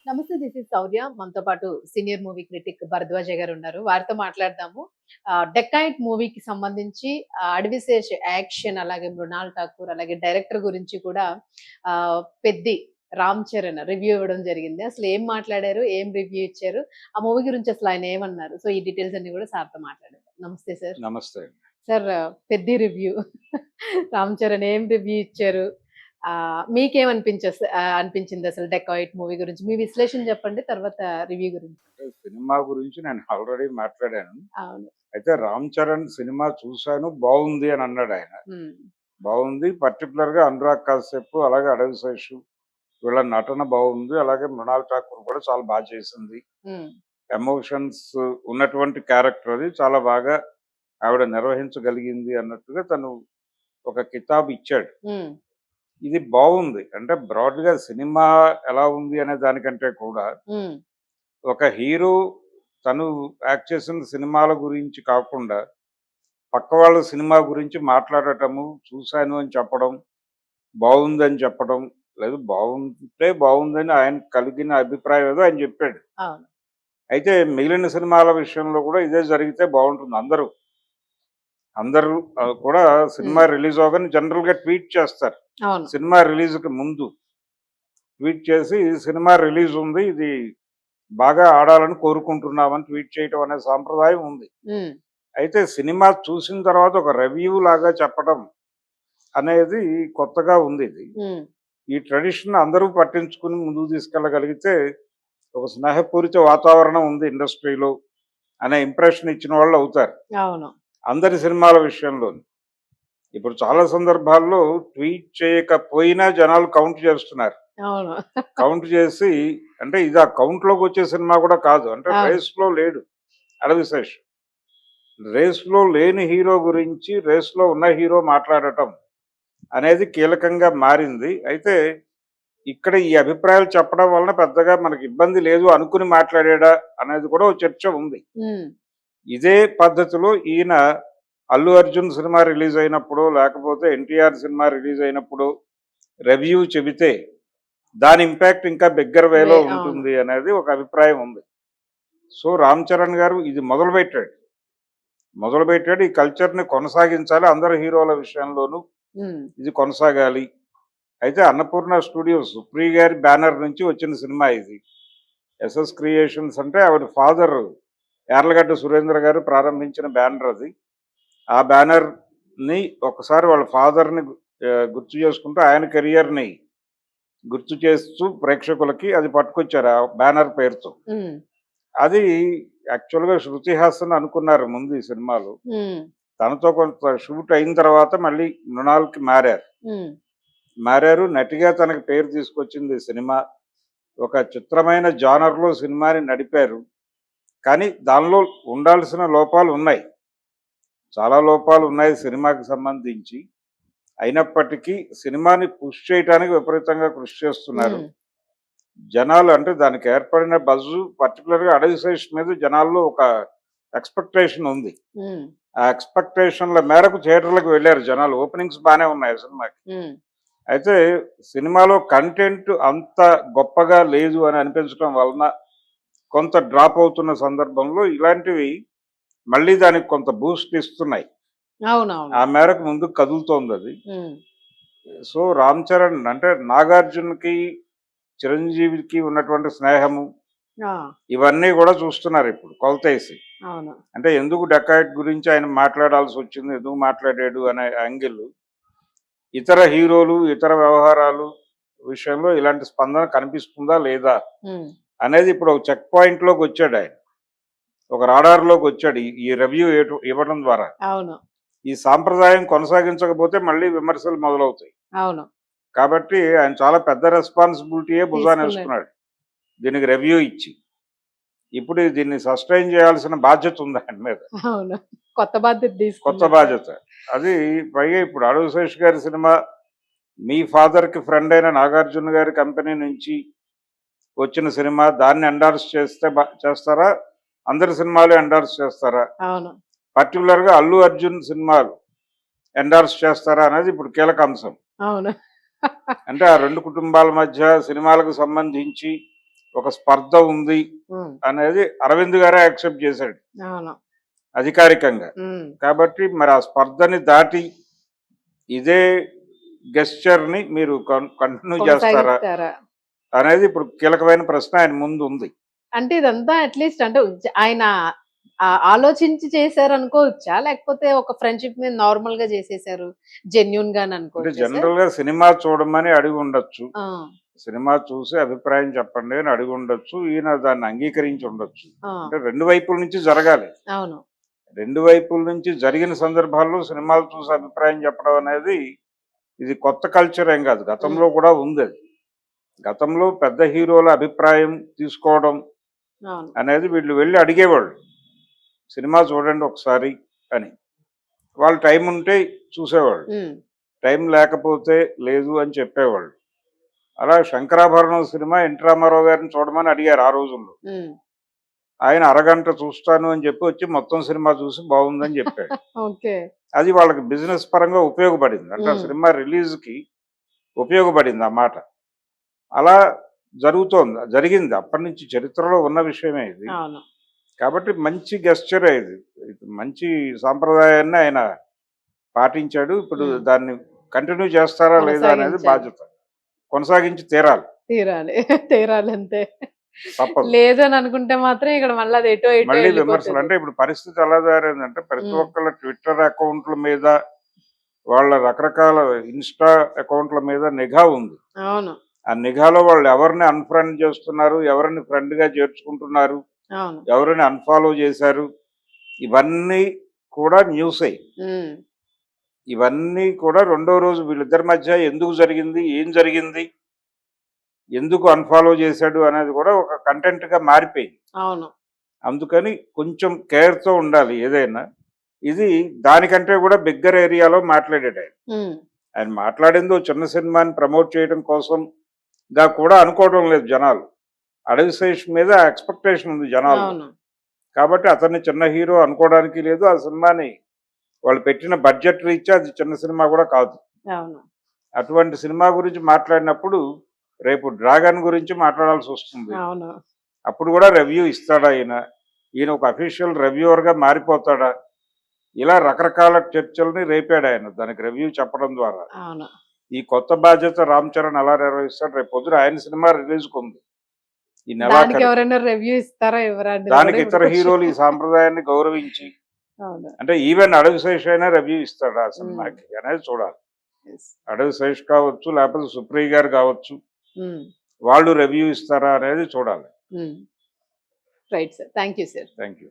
నమస్తే. This is Shaurya. మనతో పాటు సీనియర్ మూవీ క్రిటిక్ భరద్వాజ గారు ఉన్నారు. వారితో మాట్లాడదాము. 'డెక్కాయిట్' మూవీకి సంబంధించి 'అడవిశేష్' యాక్షన్, అలాగే మృణాల్ ఠాకూర్, అలాగే డైరెక్టర్ గురించి కూడా 'పెద్ది' రామ్ చరణ్ రివ్యూ ఇవ్వడం జరిగింది. అసలు ఏం మాట్లాడారు? ఏం రివ్యూ ఇచ్చారు? ఆ మూవీ గురించి అసలు ఆయన ఏమన్నారు? సో, ఈ డీటెయిల్స్ అన్నీ కూడా సార్‌తో మాట్లాడేద్దాం. నమస్తే సార్. నమస్తే. సార్, 'పెద్ది' రివ్యూ రామ్ చరణ్ ఏం రివ్యూ ఇచ్చారు? అనిపించింది అసలు 'డెకాయిట్' మూవీ గురించి? మీ విశ్లేషణ చెప్పండి. తర్వాత రివ్యూ గురించి. అంటే సినిమా గురించి నేను ఆల్రెడీ మాట్లాడాను. అవును. అయితే 'రామ్ చరణ్' సినిమా చూసాను, బావుంది అని అన్నాడాయన. హ్మ్. బావుంది. పర్టిక్యులర్‌గా అనురాగ్ కాశ్యప్, అలాగే అడవిశేషు వీళ్ళ నటన బావుంది. అలాగే మృణాల్ ఠాకూర్ కూడా చాలా చేసింది. హ్మ్. ఎమోషన్స్ ఉన్నటువంటి క్యారెక్టర్ అది. చాలా బాగా ఆవిడ నిర్వహించగలిగింది అన్నట్టుగా తను ఒక కితాబు ఇచ్చాడు. హ్మ్. ఇది బావుంది. అంటే బ్రాడ్‌గా సినిమా ఎలా ఉంది అనే దానికంటే కూడా హ్మ్. ఒక హీరో తను యాక్ట్ చేసిన సినిమాల గురించి కాకుండా పక్క వాళ్ళ సినిమా గురించి మాట్లాడటము, చూశాను అని చెప్పడం, బావుందని చెప్పడం, లేదు బావుంటే బావుందని ఆయనకు కలిగిన అభిప్రాయం ఏదో ఆయన చెప్పాడు. అవును. అయితే మిగిలిన సినిమాల విషయంలో కూడా ఇదే జరిగితే బావుంటుంది. అందరూ కూడా సినిమా హ్మ్. రిలీజ్ అవ్వగానే జనరల్‌గా ట్వీట్ చేస్తారు. అవును. సినిమా రిలీజ్‌కి ముందు ట్వీట్ చేసి సినిమా రిలీజ్ ఉంది. ఇది బాగా ఆడాలని కోరుకుంటున్నామని ట్వీట్ చేయటం అనే సాంప్రదాయం ఉంది. హ్మ్. అయితే సినిమా చూసిన తర్వాత ఒక రివ్యూ లాగా చెప్పడం అనేది కొత్తగా ఉంది ఇది. హ్మ్. ఈ ట్రెడిషన్ అందరూ పట్టించుకుని ముందుకు తీసుకెళ్ళగలిగితే ఒక స్నేహపూరిత వాతావరణం ఉంది ఇండస్ట్రీలో అనే ఇంప్రెషన్ ఇచ్చిన వాళ్ళు అవుతారు. అవును. అందరి సినిమాల విషయంలోను. ఇప్పుడు చాలా సందర్భాల్లో ట్వీట్ చేయకపోయినా జనాలు కౌంట్ చేస్తున్నారు. అవును. కౌంట్ చేసి అంటే ఇది ఆ కౌంట్‌లోకి వచ్చే సినిమా కూడా కాదు. అంటే అవును. రేస్‌లో లేడు 'అడవిశేష్'. రేస్‌లో లేని హీరో గురించి రేస్‌లో ఉన్న హీరో మాట్లాడటం అనేది కీలకంగా మారింది. అయితే ఇక్కడ ఈ అభిప్రాయాలు చెప్పడం వలన పెద్దగా మనకి ఇబ్బంది లేదు అనుకుని మాట్లాడాడా అనేది కూడా ఓ చర్చ ఉంది. హ్మ్. ఇదే పద్ధతిలో ఈయన 'అల్లు అర్జున్' సినిమా రిలీజ్ అయినప్పుడో, లేకపోతే 'ఎన్టీఆర్' సినిమా రిలీజ్ అయినప్పుడో రివ్యూ చెబితే దాని ఇంపాక్ట్ ఇంకా బిగ్గర్ వేలో అవును. ఉంటుంది అనేది ఒక అభిప్రాయం ఉంది. సో, 'రామ్ చరణ్' గారు ఇది మొదలుపెట్టాడు. ఈ కల్చర్‌ని కొనసాగించాలి. అందరు హీరోల విషయంలోనూ హ్మ్. ఇది కొనసాగాలి. అయితే అన్నపూర్ణ స్టూడియోస్ 'సుప్రి' గారి బ్యానర్ నుంచి వచ్చిన సినిమా ఇది. ఎస్ఎస్ క్రియేషన్స్ అంటే ఆవిడ ఫాదర్ యార్లగడ్డ సురేంద్ర గారు ప్రారంభించిన బ్యానర్ అది. ఆ బ్యానర్‌ని ఒకసారి వాళ్ళ ఫాదర్‌ని గుర్తు చేసుకుంటూ ఆయన కెరియర్‌ని గుర్తు చేస్తూ ప్రేక్షకులకి అది పట్టుకొచ్చారు ఆ బ్యానర్ పేరుతో. హ్మ్. అది యాక్చువల్‌గా 'శృతి హాసన్' అనుకున్నారు ముందు ఈ సినిమాలో. హ్మ్. తనతో కొంత షూట్ అయిన తర్వాత మళ్ళీ మృణాల్‌కి మారారు. హ్మ్. మారారు. నటిగా తనకి పేరు తీసుకొచ్చింది ఈ సినిమా. ఒక చిత్రమైన జానర్‌లో సినిమాని నడిపారు. కానీ దానిలో ఉండాల్సిన లోపాలున్నాయి. చాలా లోపాలున్నాయి సినిమాకి సంబంధించి. అయినప్పటికీ సినిమాని పుష్ చేయటానికి విపరీతంగా కృషి చేస్తున్నారు. హ్మ్. జనాలు అంటే దానికి ఏర్పడిన బజ్జు పర్టిక్యులర్‌గా 'అడవిశేష్' మీద జనాల్లో ఒక ఎక్స్‌పెక్టేషన్ ఉంది. హ్మ్. ఆ ఎక్స్‌పెక్టేషన్‌ల మేరకు థియేటర్‌లకు వెళ్లారు జనాలు. ఓపెనింగ్స్ బానే ఉన్నాయి ఆ సినిమాకి. హ్మ్. అయితే సినిమాలో కంటెంట్ అంత గొప్పగా లేదు అని అనిపించడం వలన కొంత డ్రాప్ అవుతున్న సందర్భంలో ఇలాంటివి మళ్ళీ దానికి కొంత బూస్ట్ ఇస్తున్నాయి. అవునవును. ఆ మేరకు ముందుకు కదులుతోందది. హ్మ్. సో, 'రామ్ చరణ్' అంటే 'నాగార్జునకి', 'చిరంజీవికి' ఉన్నటువంటి స్నేహము ఆ! ఇవన్నీ గూడా చూస్తున్నారిప్పుడు కొలతేసి. అవును. అంటే ఎందుకు 'డకాయిట్' గురించి ఆయన మాట్లాడాల్సొచ్చింది, ఎందుకు మాట్లాడాడు అనే యాంగిల్ ఇతర హీరోలు, ఇతర వ్యవహారాలు విషయంలో ఇలాంటి స్పందన కనిపిస్తుందా లేదా హ్మ్. అనేది ఇప్పుడు ఒక చెక్ పాయింట్‌లోకొచ్చాడాయన. ఒక రాడార్‌లోకొచ్చాడు. ఈ రివ్యూ ఇవ్వడం ద్వారా. అవును. ఈ సాంప్రదాయం కొనసాగించకపోతే మళ్ళీ విమర్శలు మొదలవుతాయి. అవును. కాబట్టి ఆయన చాలా పెద్ద రెస్పాన్సిబిలిటీయే తీసుకున్నాడు. భుజానేసుకున్నాడు. దీనికి రివ్యూ ఇచ్చి. ఇప్పుడు దీన్ని సస్టైన్ చేయాల్సిన బాధ్యత ఉంది ఆయన మీద. అవును. కొత్త బాధ్యత కొత్త తీసుకున్నారు సార్. బాధ్యత. అది పైగా ఇప్పుడు 'అడవిశేష్' గారి సినిమా మీ ఫాదర్‌కి ఫ్రెండ్ అయిన 'నాగార్జున' గారి కంపెనీ నుంచి వచ్చిన సినిమా దాన్ని ఎండార్స్ చేస్తే చేస్తారా? అందరి సినిమాలు ఎండార్స్ చేస్తారా? అవును. పర్టిక్యులర్‌గా 'అల్లు అర్జున్' సినిమాలు ఎండార్స్ చేస్తారా అనేది ఇప్పుడు కీలక అంశం. అవును. అంటే ఆ 2 కుటుంబాల మధ్య సినిమాలకు సంబంధించి ఒక స్పర్ధ ఉంది ఉమ్, అనేది అరవింద్ గారే యాక్సెప్ట్ చేశాడు అవును. అధికారికంగా. ఉమ్, కాబట్టి మరి ఆ స్పర్ధని దాటి ఇదే గెస్చర్ ని మీరు కంటిన్యూ చేస్తారా కొనసాగిస్తారా? అనేది ఇప్పుడు కీలకమైన ప్రశ్న ఆయన ముందు ఉంది. అంటే ఇదంతా అట్లీస్ట్ అంటే ఆయన ఆలోచించి చేశారు అనుకోవచ్చా? లేకపోతే ఒక ఫ్రెండ్‌షిప్ మీద నార్మల్ గా చేసేసారు. జెన్యూన్ గాని అంటే అనుకోవచ్చా సార్? జనరల్ గా సినిమా చూడమని అడిగి ఉండొచ్చు. ఆ! సినిమా చూసి అభిప్రాయం చెప్పండి అని అడిగి ఉండొచ్చు. ఈయన దాన్ని అంగీకరించి ఉండొచ్చు. ఆ! అంటే రెండు వైపుల నుంచి జరగాలి. అవును. రెండు వైపుల నుంచి జరిగిన సందర్భాల్లో సినిమాలు చూసి అభిప్రాయం చెప్పడం అనేది ఇది కొత్త కల్చర్ ఏం కాదు. గతంలో హ్మ్. కూడా ఉంది అది. గతంలో పెద్ద హీరోల అభిప్రాయం తీసుకోవడం అవును. అనేది వీళ్ళు వెళ్ళి అడిగేవాళ్ళు. సినిమా చూడండి ఒకసారి అని. వాళ్ళు టైం ఉంటే చూసేవాళ్ళు. హ్మ్. టైం లేకపోతే లేదు అని చెప్పేవాళ్ళు. అలా 'శంకరాభరణం' సినిమా ఎన్టీ రామారావు గారిని చూడమని అడిగారు ఆ రోజుల్లో. హ్మ్. ఆయన అరగంట చూస్తాను అని చెప్పి వచ్చి మొత్తం సినిమా చూసి బాగుందని చెప్పాడు. ఓకే. అది వాళ్ళకి బిజినెస్ పరంగా ఉపయోగపడింది. అంటే ఆ హ్మ్. సినిమా రిలీజ్‌కి ఉపయోగపడింది ఆ మాట. అలా జరుగుతోంది. జరిగింది. అప్పటినుంచి చరిత్రలో ఉన్న విషయమే ఇది. అవును. కాబట్టి మంచి గెస్చరే ఇది. ఇది మంచి సాంప్రదాయాన్ని ఆయన పాటించాడు. ఇప్పుడు హ్మ్. దాన్ని కంటిన్యూ చేస్తారా లేదా అనేది కొనసాగించాలి. బాధ్యత. కొనసాగించి తీరాలి. తీరాలి. తీరాలంతే. తప్పదు. లేదు అని అనుకుంటే మాత్రం ఇక్కడ మళ్ళీ అది ఎటో ఎటో మళ్ళీ విమర్శలు ఎళ్ళిపోతది. అంటే ఇప్పుడు పరిస్థితి ఎలా తయారైందంటే ప్రతి హ్మ్. ఒక్కళ్ళ ట్విట్టర్ అకౌంట్ల మీద, వాళ్ళ రకరకాల ఇన్‌స్టా అకౌంట్ల మీద నిఘా ఉంది. అవును. ఆ నిఘాలో వాళ్ళు ఎవరిని అన్‌ఫ్రెండ్ చేస్తున్నారు, ఎవరిని ఫ్రెండ్‌గా చేర్చుకుంటున్నారు, అవును. ఎవరిని అన్‌ఫాలో చేశారు, ఇవన్నీ కూడా న్యూసే. హ్మ్. ఇవన్నీ కూడా రెండో రోజు వీళ్ళిద్దరి మధ్య ఎందుకు జరిగింది, ఏం జరిగింది, ఎందుకు అన్‌ఫాలో చేశాడు అనేది కూడా ఒక కంటెంట్‌గా మారిపోయింది. అవును. అందుకని కొంచెం కేర్‌తో ఉండాలి ఏదైనా. ఇది దానికంటే కూడా బిగ్గర్ ఏరియాలో మాట్లాడాడాయన. హ్మ్. ఆయన మాట్లాడిందో చిన్న సినిమాని ప్రమోట్ చేయడం కోసంగా కూడా అనుకోవడం లేదు జనాలు. 'అడవిశేష్' మీద ఎక్స్‌పెక్టేషన్ ఉంది జనాల్లో. అవును. కాబట్టి అతన్ని చిన్న హీరో అనుకోవడానికి లేదు. ఆ సినిమాని వాళ్ళు పెట్టిన బడ్జెట్ రీత్యా అది చిన్న సినిమా కూడా కాదు. అవును. అటువంటి సినిమా గురించి మాట్లాడినప్పుడు రేపు 'డ్రాగన్' గురించి మాట్లాడాల్సొస్తుంది. అవును. అప్పుడు కూడా రివ్యూ ఇస్తాడా ఈయన? ఈయన ఒక అఫీషియల్ రివ్యూవర్‌గా మారిపోతాడా? ఇలా రకరకాల చర్చల్ని రేపాడాయన దానికి రివ్యూ చెప్పడం ద్వారా. అవును. ఈ కొత్త బాధ్యత 'రామ్ చరణ్' ఎలా నిర్వహిస్తాడు? రేపు పొద్దున ఆయన సినిమా రిలీజ్‌కుంది ఈ దానికి నెలాఖరికి. ఎవరైనా రివ్యూ ఇస్తారా? ఇవ్వరా? అనేది దానికి కూడా ఇతర ఇప్పుడు క్వెషన్. హీరోలు ఈ సాంప్రదాయాన్ని గౌరవించి అవును. అంటే ఈవెన్ 'అడవిశేష్' అయినా రివ్యూ ఇస్తాడా ఆ హ్మ్. సినిమాకి అనేది చూడాలి. యెస్. 'అడవిశేష్' కావచ్చు, లేకపోతే 'సుప్రియ' గారు కావచ్చు, హ్మ్. వాళ్ళు రివ్యూ ఇస్తారా అనేది చూడాలి. హ్మ్. Right sir. Thank you sir. Thank you.